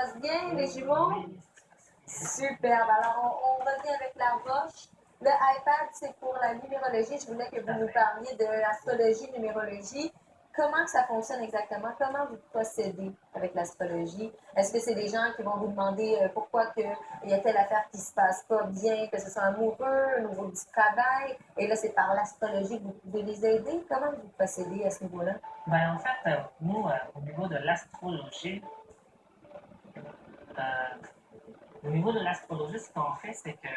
passe bien, les jumeaux? Superbe. Alors, on revient avec la roche. Le iPad, c'est pour la numérologie. Je voulais que vous nous parliez de l'astrologie, numérologie. Comment que ça fonctionne exactement? Comment vous procédez avec l'astrologie? Est-ce que c'est des gens qui vont vous demander pourquoi il y a telle affaire qui se passe pas bien, que ce soit amoureux, au niveau du travail, et là, c'est par l'astrologie que vous pouvez les aider? Comment vous procédez à ce niveau-là? Ben, en fait, nous, au niveau de l'astrologie, ce qu'on fait, c'est que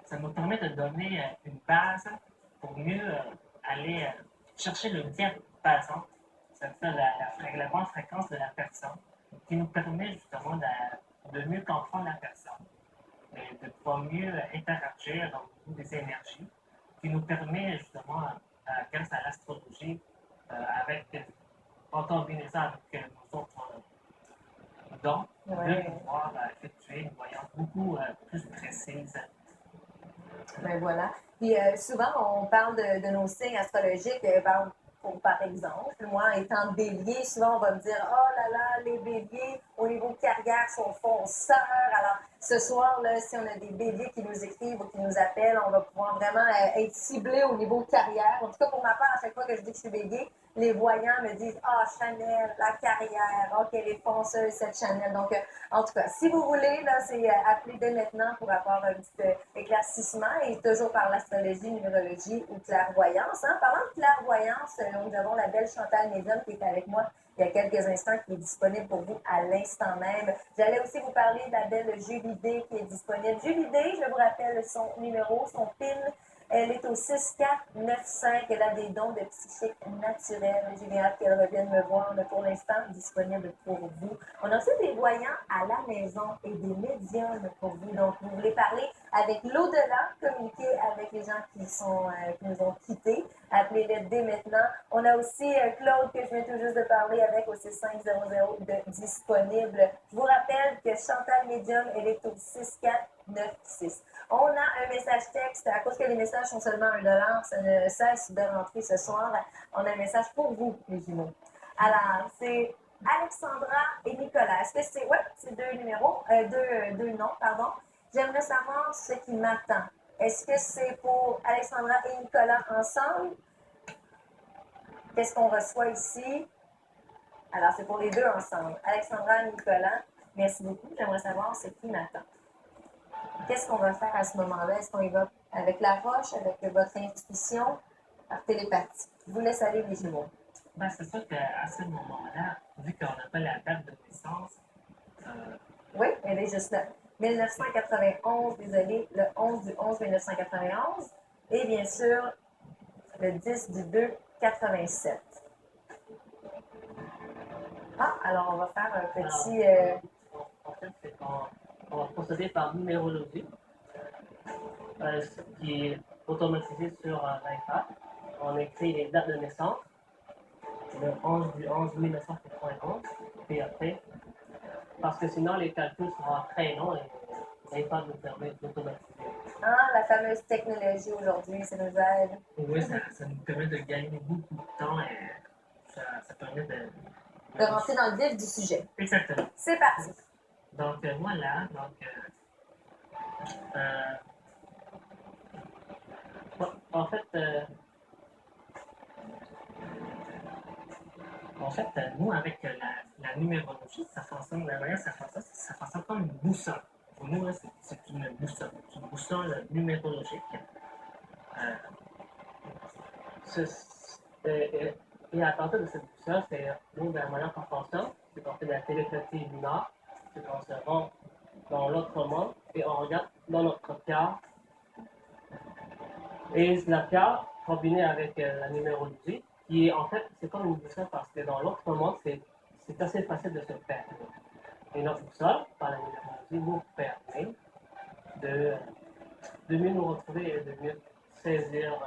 ça nous permet de donner une base pour mieux aller chercher le diapason, c'est-à-dire la bonne fréquence de la personne, qui nous permet justement de mieux comprendre la personne et de pouvoir mieux interagir au niveau des énergies, qui nous permet justement, grâce à l'astrologie, en combinaison avec nos autres dons, de pouvoir effectuer une voyance beaucoup plus précise. Ben voilà. Puis souvent, on parle de nos signes astrologiques. Par exemple, moi, étant bélier, souvent, on va me dire, oh là là, les béliers, au niveau carrière, sont fonceurs. Alors, ce soir, là, si on a des béliers qui nous écrivent ou qui nous appellent, on va pouvoir vraiment être ciblés au niveau carrière. En tout cas, pour ma part, à chaque fois que je dis que je suis bélier, les voyants me disent, ah, Chanel, la carrière, oh, qu'elle est fonceuse, cette Chanel. Donc, en tout cas, si vous voulez, là, c'est appeler dès maintenant pour avoir un petit éclaircissement et toujours par l'astrologie, numérologie ou clairvoyance. Hein. Parlant de clairvoyance, nous avons la belle Chantal Médium qui est avec moi il y a quelques instants, qui est disponible pour vous à l'instant même. J'allais aussi vous parler de la belle Julie D qui est disponible. Julie D, je vous rappelle son numéro, son PIN. Elle est au 6495. Elle a des dons de psychique naturel. J'ai hâte qu'elle revienne me voir, mais pour l'instant, disponible pour vous. On a aussi des voyants à la maison et des médiums pour vous. Donc, vous voulez parler avec l'au-delà, communiquer avec les gens qui nous ont quittés. Appelez-les dès maintenant. On a aussi Claude que je viens tout juste de parler avec au 6500 de disponible. Je vous rappelle que Chantal Médium, elle est au 6496. On a un message texte. À cause que les messages sont seulement $1, ça ne cesse de rentrer ce soir. On a un message pour vous, les jumeaux. Alors, c'est Alexandra et Nicolas. Est-ce que c'est... Oui, c'est deux numéros, deux noms, pardon. J'aimerais savoir ce qui m'attend. Est-ce que c'est pour Alexandra et Nicolas ensemble? Qu'est-ce qu'on reçoit ici? Alors, c'est pour les deux ensemble. Alexandra et Nicolas, merci beaucoup. J'aimerais savoir ce qui m'attend. Qu'est-ce qu'on va faire à ce moment-là? Est-ce qu'on y va avec la roche, avec votre intuition, par télépathie? Je vous laisse aller, les jumeaux. Ben, c'est sûr qu'à ce moment-là, vu qu'on n'a pas la date de naissance, oui, elle est juste là. 1991, désolé, le 11 du 11 1991. Et bien sûr, le 10 du 2 87. Ah, alors on va faire un petit... En fait, c'est qu'on va procéder par numérologie, qui est automatisé sur l'iPad. On écrit les dates de naissance, le 11 du 11 1991, puis après, parce que sinon les calculs seront très longs et l'iPad nous permet d'automatiser. Ah, la fameuse technologie aujourd'hui, ça nous aide. Oui, ça nous permet de gagner beaucoup de temps et ça permet de rentrer dans le vif du sujet. Exactement. C'est parti. Donc voilà, en fait, nous, avec la numérologie, ça fonctionne, la manière ça fonctionne comme une boussole. Pour nous, c'est une boussole numérologique. Et à partir de cette boussole, nous, la manière qu'on fonctionne, c'est qu'on fait de la télépathie lunaire, c'est qu'on se rend dans l'autre monde et on regarde dans notre cœur. Et la pierre, combinée avec la numérologie, qui est en fait, c'est comme une boussole parce que dans l'autre monde, c'est assez facile de se perdre. Et notre boussole, par la numérologie, nous permet de mieux nous retrouver et de mieux saisir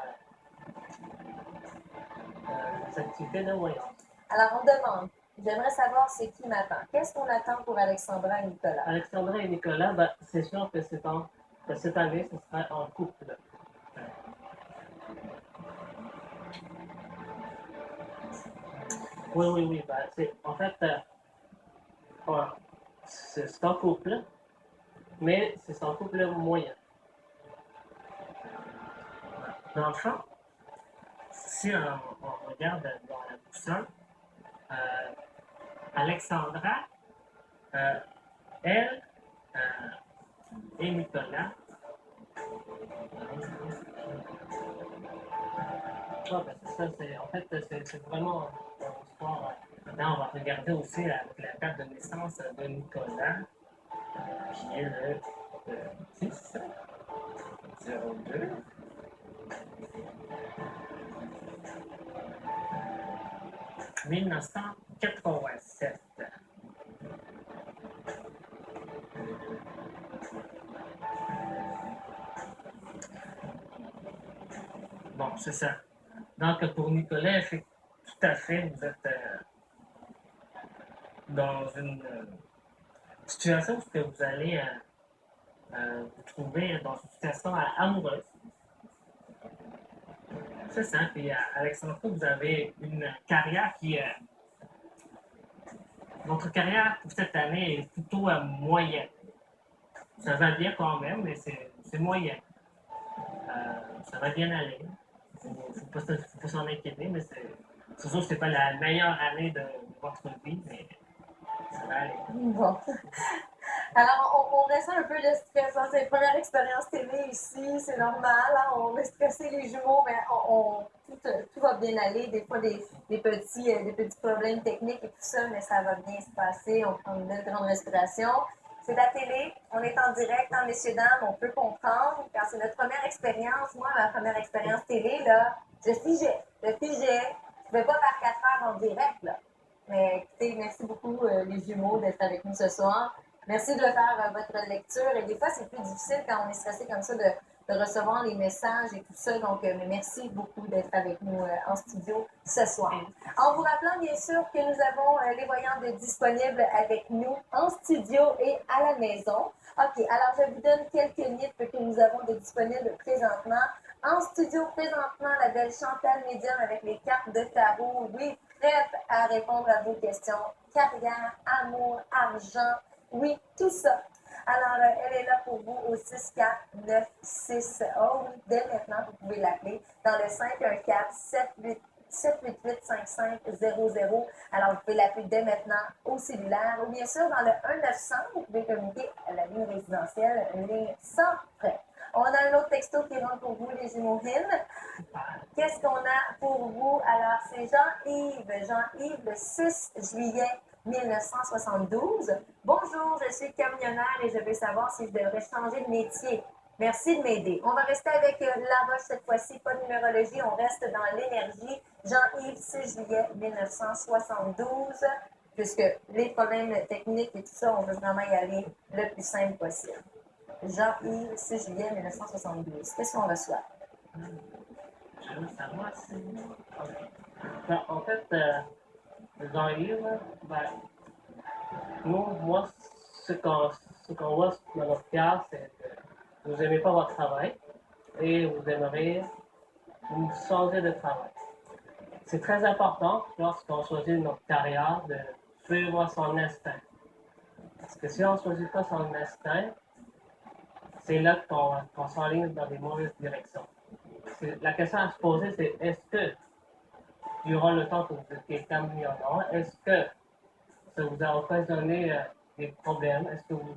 les activités de voyance. Alors, on demande, j'aimerais savoir c'est qui m'attend. Qu'est-ce qu'on attend pour Alexandra et Nicolas? Alexandra et Nicolas, ben, c'est sûr que cette année, ce sera en couple. Oui. Ben, en fait, Ouais. C'est un couple, mais c'est un couple moyen. Dans le fond, si on regarde dans la boussole, euh, Alexandra, euh, elle et Nicolas, Ouais, ben c'est ça, en fait, c'est vraiment une histoire. maintenant on va regarder aussi la date de naissance de Nicolas, qui est le 10 02 1987. Bon, c'est ça. Donc, pour Nicolas, tout à fait, vous êtes dans une situation où vous allez vous trouver dans une situation amoureuse. C'est ça. Puis, Alexandra, vous avez une carrière votre carrière pour cette année est plutôt moyenne. Ça va bien quand même, mais c'est moyen. Ça va bien aller. Il ne faut pas s'en inquiéter, mais c'est sûr que ce n'est pas la meilleure année de votre vie, mais ça va aller. Bon. Alors, on ressent un peu de stress. Hein. C'est la première expérience télé ici, c'est normal. Hein. On est stressé les jumeaux, mais tout va bien aller. Des fois, des petits problèmes techniques et tout ça, mais ça va bien se passer. On prend une belle grande respiration. C'est la télé, on est en direct, hein, messieurs, dames, on peut comprendre. Quand c'est notre première expérience, moi, ma première expérience télé, là, je figeais. Je ne pouvais pas faire 4 heures en direct, là. Mais écoutez, merci beaucoup, les jumeaux, d'être avec nous ce soir. Merci de faire votre lecture. Et des fois, c'est plus difficile quand on est stressé comme ça de recevoir les messages et tout ça. Donc, mais merci beaucoup d'être avec nous en studio ce soir. En vous rappelant, bien sûr, que nous avons les voyantes disponibles avec nous en studio et à la maison. OK, alors je vous donne quelques minutes que nous avons de disponibles présentement. En studio, présentement, la belle Chantal Médium avec les cartes de tarot. Oui, prête à répondre à vos questions. Carrière, amour, argent, oui, tout ça. Alors, elle est là pour vous au 649-6. Oh oui, dès maintenant, vous pouvez l'appeler dans le 514-788-5500. Alors, vous pouvez l'appeler dès maintenant au cellulaire ou bien sûr dans le 1-900, vous pouvez communiquer à la ligne résidentielle, une ligne sans frais. On a un autre texto qui rentre pour vous, les jumeaux-hines. Qu'est-ce qu'on a pour vous? Alors, c'est Jean-Yves. Jean-Yves, le 6 juillet 1972. Bonjour, je suis camionneur et je veux savoir si je devrais changer de métier. Merci de m'aider. On va rester avec La Roche cette fois-ci, pas de numérologie, on reste dans l'énergie. Jean-Yves, 6 juillet 1972, puisque les problèmes techniques et tout ça, on veut vraiment y aller le plus simple possible. Jean-Yves, 6 juillet 1972. Qu'est-ce qu'on reçoit? Je veux savoir si. Ben, en fait, Jean-Yves, ben, moi, ce qu'on voit dans notre cas, c'est que vous n'aimez pas votre travail et vous aimeriez changer de travail. C'est très important lorsqu'on choisit notre carrière de suivre son instinct. Parce que si on ne choisit pas son instinct, c'est là qu'on s'enligne dans des mauvaises directions. La question à se poser, c'est est-ce que durant le temps que vous étiez camionneur, est-ce que ça vous a occasionné des problèmes? Est-ce que vous.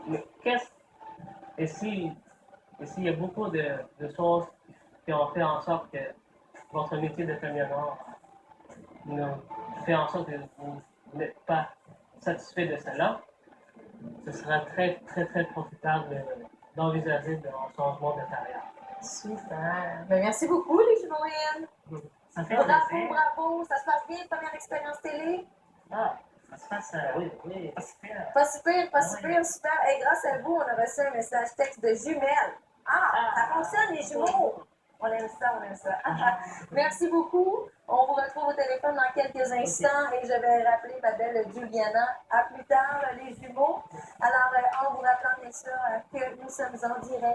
Mais qu'est-ce. Et s'il y a beaucoup de choses qui ont fait en sorte que votre métier de camionneur fait en sorte que vous n'êtes pas satisfait de cela, ce sera très, très, très profitable d'envisager un changement de carrière. Super. Ben, merci beaucoup, les jumeaux. Ça fait Bravo, plaisir. bravo. Ça se passe bien, première expérience télé? Ah, ça se passe. Oui. Pas super. Pas super, pas super, super. Et grâce à vous, on a reçu un message texte de jumelles. Ah, ça fonctionne, les jumeaux. On aime ça, on aime ça. Merci beaucoup. On vous retrouve au téléphone dans quelques instants et je vais rappeler ma belle Juliana. À plus tard, les jumeaux. Alors, en vous rappelant bien sûr que nous sommes en direct